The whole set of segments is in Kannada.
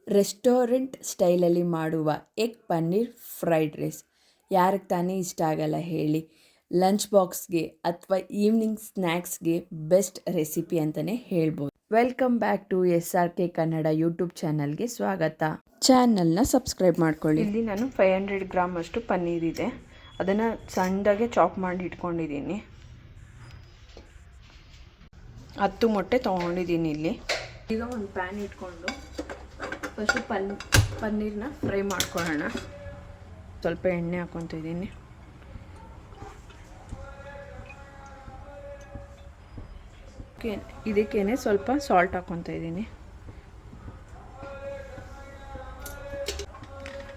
ರೆಸ್ಟೋರೆಂಟ್ ಸ್ಟೈಲಲ್ಲಿ ಮಾಡುವ ಎಗ್ ಪನ್ನೀರ್ ಫ್ರೈಡ್ ರೈಸ್ ಯಾರಿಗೆ ತಾನೇ ಇಷ್ಟ ಆಗಲ್ಲ ಹೇಳಿ. ಲಂಚ್ ಬಾಕ್ಸ್ಗೆ ಅಥವಾ ಈವ್ನಿಂಗ್ ಸ್ನ್ಯಾಕ್ಸ್ಗೆ ಬೆಸ್ಟ್ ರೆಸಿಪಿ ಅಂತಲೇ ಹೇಳ್ಬೋದು. Welcome back to SRK Kannada YouTube ಚಾನಲ್ಗೆ ಸ್ವಾಗತ. ಚಾನಲ್ನ ಸಬ್ಸ್ಕ್ರೈಬ್ ಮಾಡ್ಕೊಳ್ಳಿ. ಇಲ್ಲಿ ನಾನು 500 ಗ್ರಾಮ್ ಅಷ್ಟು ಪನ್ನೀರ್ ಇದೆ, ಅದನ್ನು ಸಣ್ಣದಾಗೆ ಚಾಪ್ ಮಾಡಿ ಇಟ್ಕೊಂಡಿದ್ದೀನಿ. 10 ಮೊಟ್ಟೆ ತೊಗೊಂಡಿದ್ದೀನಿ. ಇಲ್ಲಿ ಈಗ ಒಂದು ಪ್ಯಾನ್ ಇಟ್ಕೊಂಡು ಫಸ್ಟು ಪನ್ನೀರನ್ನ ಫ್ರೈ ಮಾಡ್ಕೊಳ್ಳೋಣ. ಸ್ವಲ್ಪ ಎಣ್ಣೆ ಹಾಕ್ಕೊತಿದ್ದೀನಿ. ಇದಕ್ಕೇನೆ ಸ್ವಲ್ಪ ಸಾಲ್ಟ್ ಹಾಕ್ಕೊತಾ ಇದ್ದೀನಿ,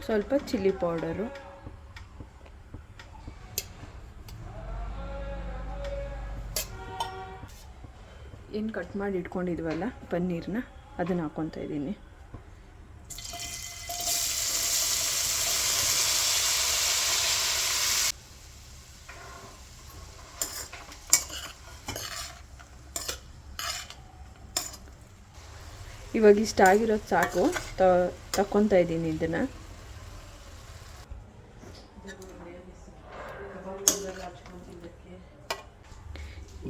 ಸ್ವಲ್ಪ ಚಿಲ್ಲಿ ಪೌಡರು, ಏನು ಕಟ್ ಮಾಡಿ ಇಟ್ಕೊಂಡಿದ್ವಲ್ಲ ಪನ್ನೀರನ್ನ ಅದನ್ನು ಹಾಕ್ಕೊತಾ ಇದ್ದೀನಿ. ಇವಾಗ ಇಷ್ಟ ಆಗಿರೋದು ಸಾಕು, ತಕ್ಕೊತಾ ಇದ್ದೀನಿ ಇದನ್ನು.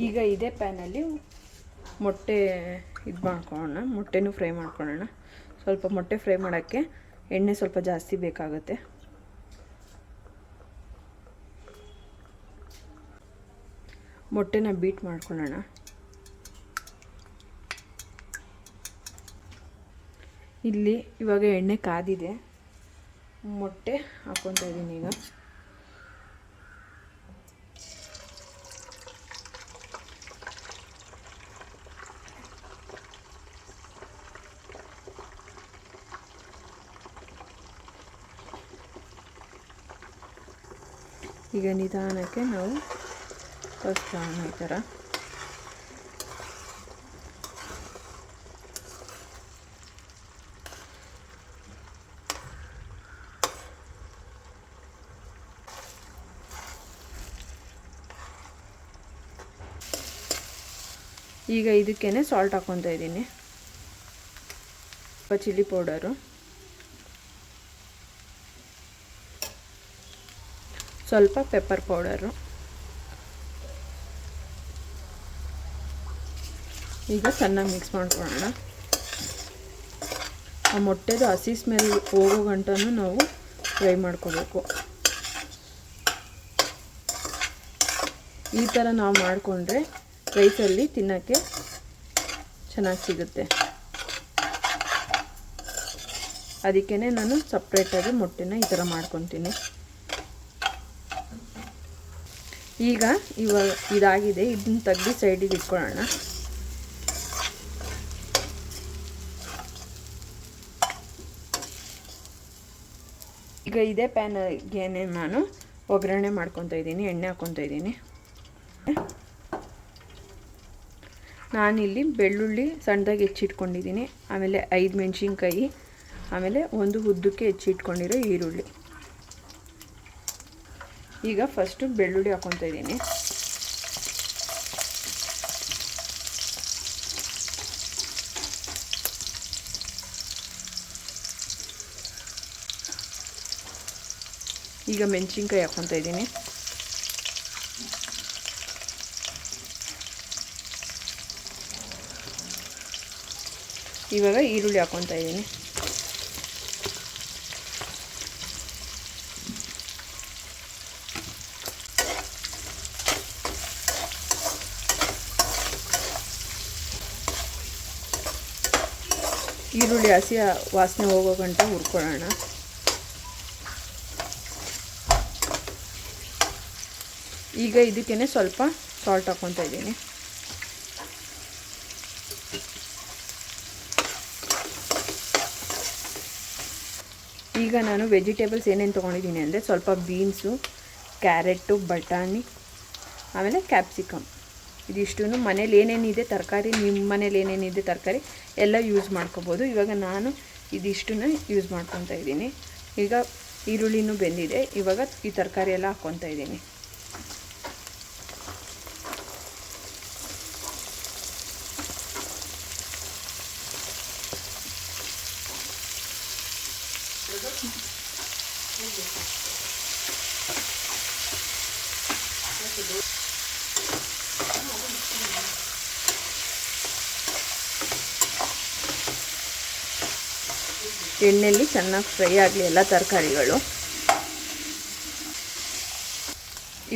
ಈಗ ಇದೇ ಪ್ಯಾನಲ್ಲಿ ಮೊಟ್ಟೆ ಇದು ಮಾಡ್ಕೊಳ್ಳೋಣ, ಮೊಟ್ಟೆನೂ ಫ್ರೈ ಮಾಡ್ಕೊಳ್ಳೋಣ. ಸ್ವಲ್ಪ ಮೊಟ್ಟೆ ಫ್ರೈ ಮಾಡೋಕ್ಕೆ ಎಣ್ಣೆ ಸ್ವಲ್ಪ ಜಾಸ್ತಿ ಬೇಕಾಗುತ್ತೆ. ಮೊಟ್ಟೆನ ಬೀಟ್ ಮಾಡ್ಕೊಳ್ಳೋಣ. ಇಲ್ಲಿ ಇವಾಗ ಎಣ್ಣೆ ಕಾದಿದೆ, ಮೊಟ್ಟೆ ಹಾಕ್ಕೊತಾ ಇದ್ದೀನಿ. ಈಗ ನಿಧಾನಕ್ಕೆ ನಾವು ಕಲಿಸ್ಕೊಳ್ಳೋಣ ಈ ಥರ. ಈಗ ಇದಕ್ಕೇನೆ ಸಾಲ್ಟ್ ಹಾಕ್ಕೊತಾ ಇದ್ದೀನಿ, ಸ್ವಲ್ಪ ಚಿಲ್ಲಿ ಪೌಡರು, ಸ್ವಲ್ಪ ಪೆಪ್ಪರ್ ಪೌಡರು. ಈಗ ಚೆನ್ನಾಗಿ ಮಿಕ್ಸ್ ಮಾಡ್ಕೊಳ್ಳೋಣ. ಆ ಮೊಟ್ಟೆದು ಹಸಿ ಸ್ಮೆಲ್ ಹೋಗೋ ಗಂಟನೂ ನಾವು ಫ್ರೈ ಮಾಡ್ಕೋಬೇಕು. ಈ ಥರ ನಾವು ಮಾಡಿಕೊಂಡ್ರೆ ರೈಸಲ್ಲಿ ತಿನ್ನೋಕ್ಕೆ ಚೆನ್ನಾಗಿ ಸಿಗುತ್ತೆ. ಅದಕ್ಕೇ ನಾನು ಸಪ್ರೇಟಾಗಿ ಮೊಟ್ಟೆನ ಈ ಥರ ಮಾಡ್ಕೊತೀನಿ. ಈಗ ಇದಾಗಿದೆ, ಇದನ್ನ ತೆಗೆದು ಸೈಡಿಗೆ ಇಟ್ಕೊಳ್ಳೋಣ. ಈಗ ಇದೇ ಪ್ಯಾನ್ಗೇನೆ ನಾನು ಒಗ್ಗರಣೆ ಮಾಡ್ಕೊತಾ ಇದ್ದೀನಿ, ಎಣ್ಣೆ ಹಾಕ್ಕೊತಾ ಇದ್ದೀನಿ. ನಾನಿಲ್ಲಿ ಬೆಳ್ಳುಳ್ಳಿ ಸಣ್ಣದಾಗಿ ಹೆಚ್ಚಿಟ್ಕೊಂಡಿದ್ದೀನಿ, ಆಮೇಲೆ 5 ಮೆಣಸಿನ್ಕಾಯಿ, ಆಮೇಲೆ ಒಂದು ಉದ್ದಕ್ಕೆ ಹೆಚ್ಚಿಟ್ಕೊಂಡಿರೋ ಈರುಳ್ಳಿ. ಈಗ ಫಸ್ಟು ಬೆಳ್ಳುಳ್ಳಿ ಹಾಕ್ಕೊತಾ ಇದ್ದೀನಿ. ಈಗ ಮೆಣಸಿನ್ಕಾಯಿ ಹಾಕ್ಕೊತಾ ಇದ್ದೀನಿ. ಇವಾಗ ಈರುಳ್ಳಿ ಹಾಕ್ಕೊತಾ ಇದ್ದೀನಿ. ಈರುಳ್ಳಿ ಹಸಿ ವಾಸನೆ ಹೋಗೋ ಗಂಟ ಹುರ್ಕೊಳ್ಳೋಣ. ಈಗ ಇದಕ್ಕೇ ಸ್ವಲ್ಪ ಸಾಲ್ಟ್ ಹಾಕ್ಕೊತಾ ಇದ್ದೀನಿ. ಈಗ ನಾನು ವೆಜಿಟೇಬಲ್ಸ್ ಏನೇನು ತೊಗೊಂಡಿದ್ದೀನಿ ಅಂದರೆ ಸ್ವಲ್ಪ ಬೀನ್ಸು, ಕ್ಯಾರೆಟು, ಬಟಾಣಿ, ಆಮೇಲೆ ಕ್ಯಾಪ್ಸಿಕಮ್. ಇದಿಷ್ಟು ಮನೇಲಿ ಏನೇನಿದೆ ತರಕಾರಿ, ನಿಮ್ಮ ಮನೇಲಿ ಏನೇನಿದೆ ತರಕಾರಿ ಎಲ್ಲ ಯೂಸ್ ಮಾಡ್ಕೋಬೋದು. ಇವಾಗ ನಾನು ಇದಿಷ್ಟನ್ನು ಯೂಸ್ ಮಾಡ್ಕೊತಾ ಇದ್ದೀನಿ. ಈಗ ಈರುಳ್ಳಿನೂ ಬೆಂದಿದೆ, ಇವಾಗ ಈ ತರಕಾರಿ ಎಲ್ಲ ಹಾಕ್ಕೊತಾ ಇದ್ದೀನಿ. ಎಣ್ಣೆಯಲ್ಲಿ ಚೆನ್ನಾಗಿ ಫ್ರೈ ಆಗಲಿ ಎಲ್ಲ ತರಕಾರಿಗಳು.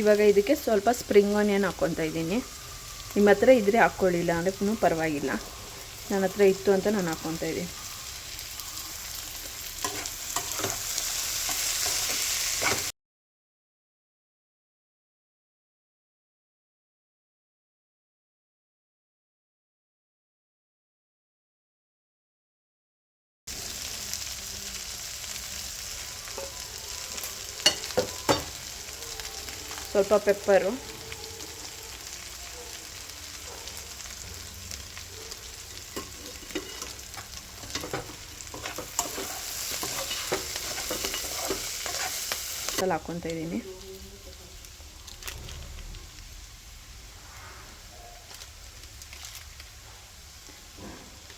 ಇವಾಗ ಇದಕ್ಕೆ ಸ್ವಲ್ಪ ಸ್ಪ್ರಿಂಗ್ ಆನಿಯನ್ ಹಾಕ್ಕೊತಾ ಇದ್ದೀನಿ. ನಿಮ್ಮ ಹತ್ರ ಇದ್ದರೆ ಹಾಕ್ಕೊಳ್ಳಿಲ್ಲ ಅಂದರೆ ಪರವಾಗಿಲ್ಲ. ನನ್ನ ಹತ್ರ ಇತ್ತು ಅಂತ ನಾನು ಹಾಕ್ಕೊತಾ ಇದ್ದೀನಿ. ಸ್ವಲ್ಪ ಪೆಪ್ಪರು, ಹಾಕ್ಕೊತಾ ಇದ್ದೀನಿ.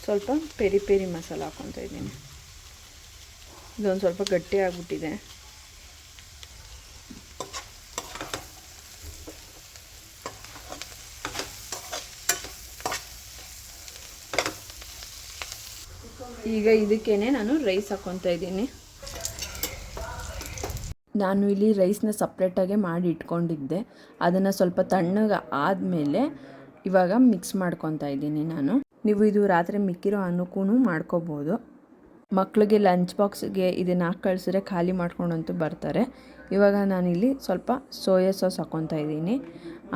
ಸ್ವಲ್ಪ ಪೆರಿ ಪೆರಿ ಮಸಾಲ ಹಾಕ್ಕೊತಾ ಇದ್ದೀನಿ. ಇದೊಂದು ಸ್ವಲ್ಪ ಗಟ್ಟಿ ಆಗಿಬಿಟ್ಟಿದೆ. ಈಗ ಇದಕ್ಕೇನೆ ನಾನು ರೈಸ್ ಹಾಕ್ಕೊತಾ ಇದ್ದೀನಿ. ನಾನು ಇಲ್ಲಿ ರೈಸ್ನ ಸಪ್ರೇಟಾಗೆ ಮಾಡಿ ಇಟ್ಕೊಂಡಿದ್ದೆ. ಅದನ್ನು ಸ್ವಲ್ಪ ತಣ್ಣಗೆ ಆದಮೇಲೆ ಇವಾಗ ಮಿಕ್ಸ್ ಮಾಡ್ಕೊತಾ ಇದ್ದೀನಿ ನಾನು. ನೀವು ಇದು ರಾತ್ರಿ ಮಿಕ್ಕಿರೋ ಅನ್ನಕ್ಕೂ ಮಾಡ್ಕೋಬೋದು. ಮಕ್ಕಳಿಗೆ ಲಂಚ್ ಬಾಕ್ಸ್ಗೆ ಇದನ್ನು ಹಾಕಿ ಕಳಿಸಿದ್ರೆ ಖಾಲಿ ಮಾಡ್ಕೊಂಡಂತೂ ಬರ್ತಾರೆ. ಇವಾಗ ನಾನಿಲ್ಲಿ ಸ್ವಲ್ಪ ಸೋಯಾ ಸಾಸ್ ಹಾಕ್ಕೊತಾ ಇದ್ದೀನಿ.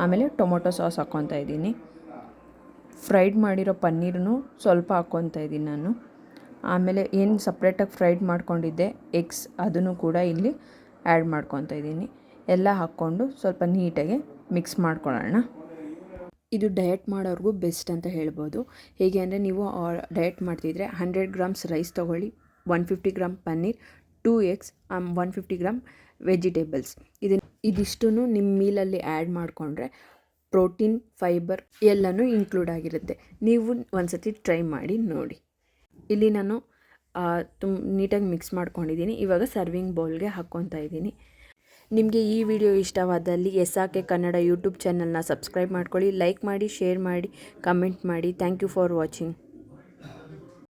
ಆಮೇಲೆ ಟೊಮೊಟೊ ಸಾಸ್ ಹಾಕ್ಕೊತಾ ಇದ್ದೀನಿ. ಫ್ರೈಡ್ ಮಾಡಿರೋ ಪನ್ನೀರನ್ನು ಸ್ವಲ್ಪ ಹಾಕ್ಕೊತಾ ಇದ್ದೀನಿ ನಾನು. ಆಮೇಲೆ ಏನು ಸಪ್ರೇಟಾಗಿ ಫ್ರೈಡ್ ಮಾಡ್ಕೊಂಡಿದ್ದೆ ಎಗ್ಸ್, ಅದನ್ನು ಕೂಡ ಇಲ್ಲಿ ಆ್ಯಡ್ ಮಾಡ್ಕೊತಾ ಇದ್ದೀನಿ. ಎಲ್ಲ ಹಾಕ್ಕೊಂಡು ಸ್ವಲ್ಪ ನೀಟಾಗಿ ಮಿಕ್ಸ್ ಮಾಡ್ಕೊಳ್ಳೋಣ. ಇದು ಡಯಟ್ ಮಾಡೋರ್ಗೂ ಬೆಸ್ಟ್ ಅಂತ ಹೇಳ್ಬೋದು. ಹೇಗೆ ಅಂದರೆ ನೀವು ಡಯಟ್ ಮಾಡ್ತಿದ್ರೆ 100 ಗ್ರಾಮ್ಸ್ ರೈಸ್ ತೊಗೊಳ್ಳಿ, 150 gram paneer, 2 eggs, 150 gram vegetables. ಇದಿಷ್ಟು ನಿಮ್ಮ ಮೀಲಲ್ಲಿ ಆ್ಯಡ್ ಮಾಡಿಕೊಂಡ್ರೆ ಪ್ರೋಟೀನ್, ಫೈಬರ್ ಎಲ್ಲನೂ ಇನ್ಕ್ಲೂಡ್ ಆಗಿರುತ್ತೆ. ನೀವು ಒಂದ್ಸತಿ ಟ್ರೈ ಮಾಡಿ ನೋಡಿ. ಇಲ್ಲಿ ನಾನು ನೀಟಾಗಿ ಮಿಕ್ಸ್ ಮಾಡ್ಕೊಂಡಿದ್ದೀನಿ. ಇವಾಗ ಸರ್ವಿಂಗ್ ಬೌಲ್ಗೆ ಹಾಕ್ಕೊತಾ ಇದ್ದೀನಿ. ನಿಮಗೆ ಈ ವಿಡಿಯೋ ಇಷ್ಟವಾದಲ್ಲಿ SRK ಕನ್ನಡ ಯೂಟ್ಯೂಬ್ ಚಾನಲ್ನ ಸಬ್ಸ್ಕ್ರೈಬ್ ಮಾಡ್ಕೊಳ್ಳಿ, ಲೈಕ್ ಮಾಡಿ, ಶೇರ್ ಮಾಡಿ, ಕಮೆಂಟ್ ಮಾಡಿ. Thank you for watching.